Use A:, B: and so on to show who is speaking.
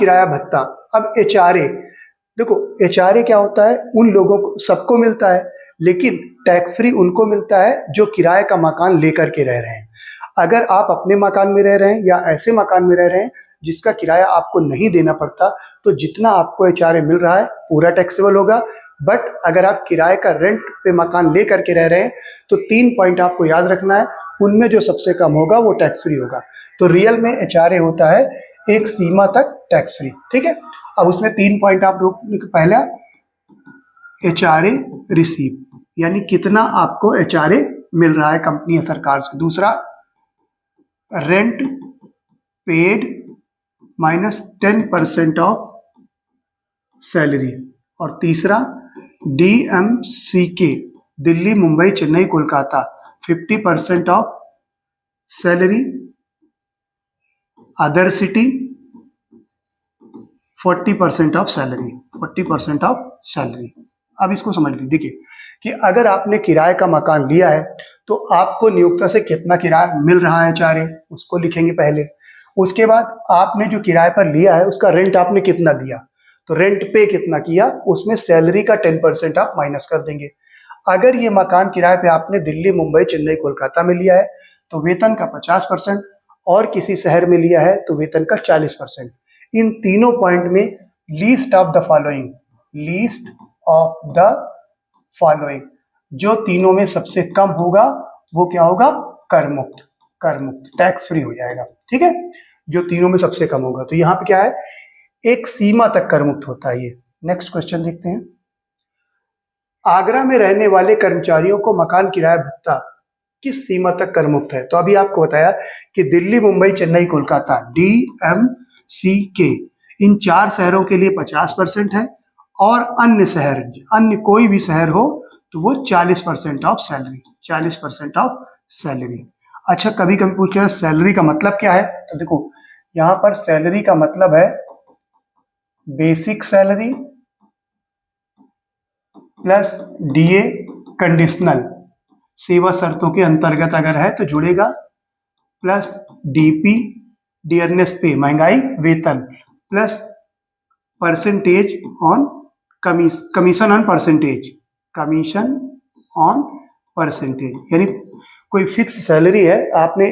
A: किराया भत्ता। अब एचआरए, देखो एचआरए क्या होता है, उन लोगों को सबको मिलता है, लेकिन टैक्स फ्री उनको मिलता है जो किराए का मकान लेकर के रह रहे हैं। अगर आप अपने मकान में रह रहे हैं या ऐसे मकान में रह रहे हैं जिसका किराया आपको नहीं देना पड़ता, तो जितना आपको एचआरए मिल रहा है पूरा टैक्सेबल होगा। बट अगर आप किराए का रेंट पे मकान ले करके रह रहे हैं तो 3 पॉइंट आपको याद रखना है, उनमें जो सबसे कम होगा वो टैक्स फ्री होगा। तो रियल में एचआरए होता है एक सीमा तक टैक्स फ्री, ठीक है। अब उसमें 3 पॉइंट आप रोकने के पहला एचआरए रिसीव, यानी कितना आपको एचआरए मिल रहा है कंपनी या सरकार से। दूसरा रेंट पेड -10% ऑफ सैलरी। और तीसरा DMCK, Delhi Mumbai Chennai Kolkata, 50% of salary. Other city 40% of salary, 40% of salary. अब इसको समझ लीजिए, देखिए कि अगर आपने किराए का मकान लिया है तो आपको नियोक्ता से कितना किराया मिल रहा है एचआरए, उसको लिखेंगे पहले। उसके बाद आपने जो किराए पर लिया है उसका रेंट आपने कितना दिया, तो रेंट पे कितना किया, उसमें सैलरी का 10% आप माइनस कर देंगे। अगर ये मकान किराए पे आपने दिल्ली मुंबई चेन्नई कोलकाता में लिया है तो वेतन का 50%, और किसी शहर में लिया है तो वेतन का 40%। इन तीनों पॉइंट में least of the following, least of the following, जो तीनों में सबसे कम होगा वो क्या होगा, कर मुक्त, कर मुक्त, टैक्स फ्री हो जाएगा, ठीक है। जो तीनों में सबसे कम होगा, तो यहाँ पे क्या है, एक सीमा तक कर मुक्त होता है ये। नेक्स्ट क्वेश्चन देखते हैं। आगरा में रहने वाले कर्मचारियों को मकान किराया भत्ता किस सीमा तक कर मुक्त है। तो अभी आपको बताया कि दिल्ली मुंबई चेन्नई कोलकाता DMCK, इन 4 शहरों के लिए 50% है, और अन्य शहर, अन्य कोई भी शहर हो तो वो 40% ऑफ सैलरी, 40% ऑफ सैलरी। अच्छा, कभी कभी पूछ लिया सैलरी का मतलब क्या है, तो देखो यहाँ पर सैलरी का मतलब है basic salary plus DA conditional, सेवा शर्तों के अंतर्गत अगर है तो जुड़ेगा, प्लस DP डियरनेस पे, महंगाई वेतन, plus percentage on commission on percentage, commission on percentage. यानी कोई फिक्स सैलरी है, आपने